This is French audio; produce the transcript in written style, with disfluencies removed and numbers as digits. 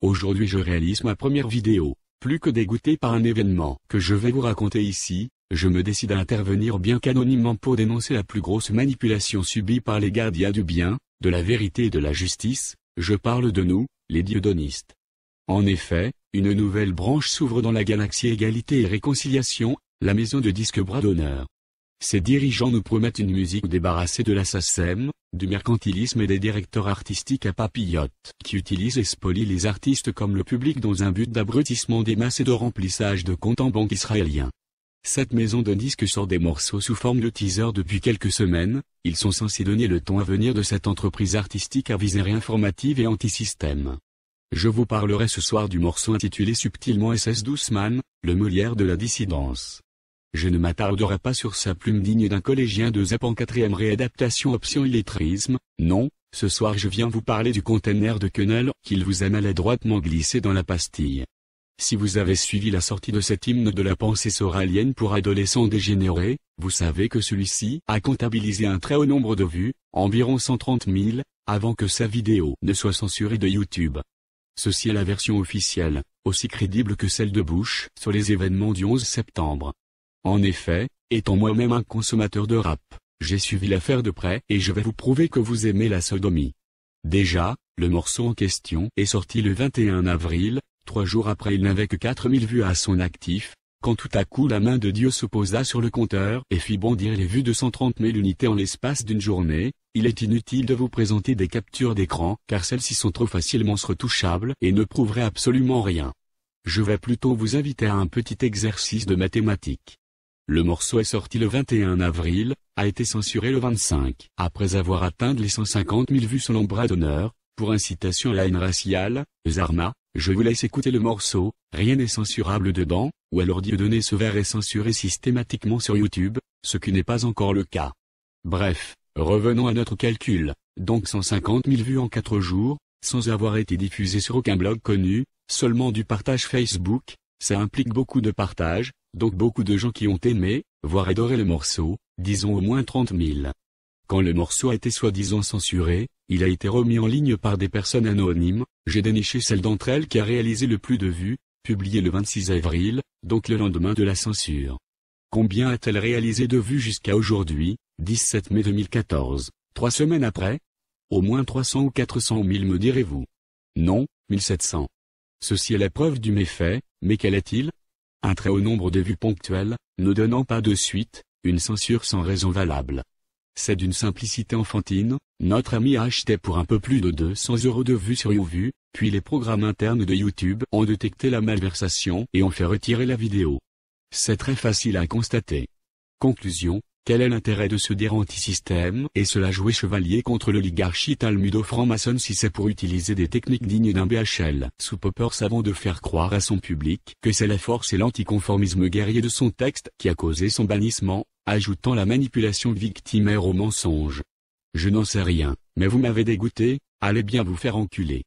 Aujourd'hui je réalise ma première vidéo. Plus que dégoûté par un événement que je vais vous raconter ici, je me décide à intervenir bien qu'anonymement pour dénoncer la plus grosse manipulation subie par les gardiens du bien, de la vérité et de la justice. Je parle de nous, les dieudonnistes. En effet, une nouvelle branche s'ouvre dans la galaxie Égalité et Réconciliation, la maison de disques bras d'honneur. Ses dirigeants nous promettent une musique débarrassée de la SACEM, du mercantilisme et des directeurs artistiques à papillotes, qui utilisent et spolient les artistes comme le public dans un but d'abrutissement des masses et de remplissage de comptes en banque israéliens. Cette maison de disques sort des morceaux sous forme de teaser depuis quelques semaines. Ils sont censés donner le ton à venir de cette entreprise artistique à visée réinformative et anti-système. Je vous parlerai ce soir du morceau intitulé subtilement SS Douceman, le Molière de la dissidence. Je ne m'attarderai pas sur sa plume digne d'un collégien de ZEP en 4e réadaptation option illettrisme, non, ce soir je viens vous parler du container de quenelle qu'il vous a maladroitement glissé dans la pastille. Si vous avez suivi la sortie de cet hymne de la pensée soralienne pour adolescents dégénérés, vous savez que celui-ci a comptabilisé un très haut nombre de vues, environ 130 000, avant que sa vidéo ne soit censurée de YouTube. Ceci est la version officielle, aussi crédible que celle de Bush sur les événements du 11 septembre. En effet, étant moi-même un consommateur de rap, j'ai suivi l'affaire de près et je vais vous prouver que vous aimez la sodomie. Déjà, le morceau en question est sorti le 21 avril, 3 jours après il n'avait que 4000 vues à son actif, quand tout à coup la main de Dieu se posa sur le compteur et fit bondir les vues de 130 000 unités en l'espace d'une journée. Il est inutile de vous présenter des captures d'écran car celles-ci sont trop facilement retouchables et ne prouveraient absolument rien. Je vais plutôt vous inviter à un petit exercice de mathématiques. Le morceau est sorti le 21 avril, a été censuré le 25, après avoir atteint les 150 000 vues selon Bras d'honneur, pour incitation à la haine raciale. Zarma, je vous laisse écouter le morceau, rien n'est censurable dedans, ou alors Dieudonné Sévère est censuré systématiquement sur YouTube, ce qui n'est pas encore le cas. Bref, revenons à notre calcul, donc 150 000 vues en 4 jours, sans avoir été diffusé sur aucun blog connu, seulement du partage Facebook, ça implique beaucoup de partage, donc beaucoup de gens qui ont aimé, voire adoré le morceau, disons au moins 30 000. Quand le morceau a été soi-disant censuré, il a été remis en ligne par des personnes anonymes. J'ai déniché celle d'entre elles qui a réalisé le plus de vues, publié le 26 avril, donc le lendemain de la censure. Combien a-t-elle réalisé de vues jusqu'à aujourd'hui, 17 mai 2014, 3 semaines après? Au moins 300 ou 400 000 me direz-vous. Non, 1700. Ceci est la preuve du méfait, mais quel est-il? Un très haut nombre de vues ponctuelles, ne donnant pas de suite, une censure sans raison valable. C'est d'une simplicité enfantine. Notre ami a acheté pour un peu plus de 200 € de vues sur YouView, puis les programmes internes de YouTube ont détecté la malversation et ont fait retirer la vidéo. C'est très facile à constater. Conclusion, quel est l'intérêt de se dire anti-système et cela jouer chevalier contre l'oligarchie talmudo-franc-maçonne si c'est pour utiliser des techniques dignes d'un BHL sous Popper savant de faire croire à son public que c'est la force et l'anticonformisme guerrier de son texte qui a causé son bannissement, ajoutant la manipulation victimaire au mensonge. Je n'en sais rien, mais vous m'avez dégoûté, allez bien vous faire enculer.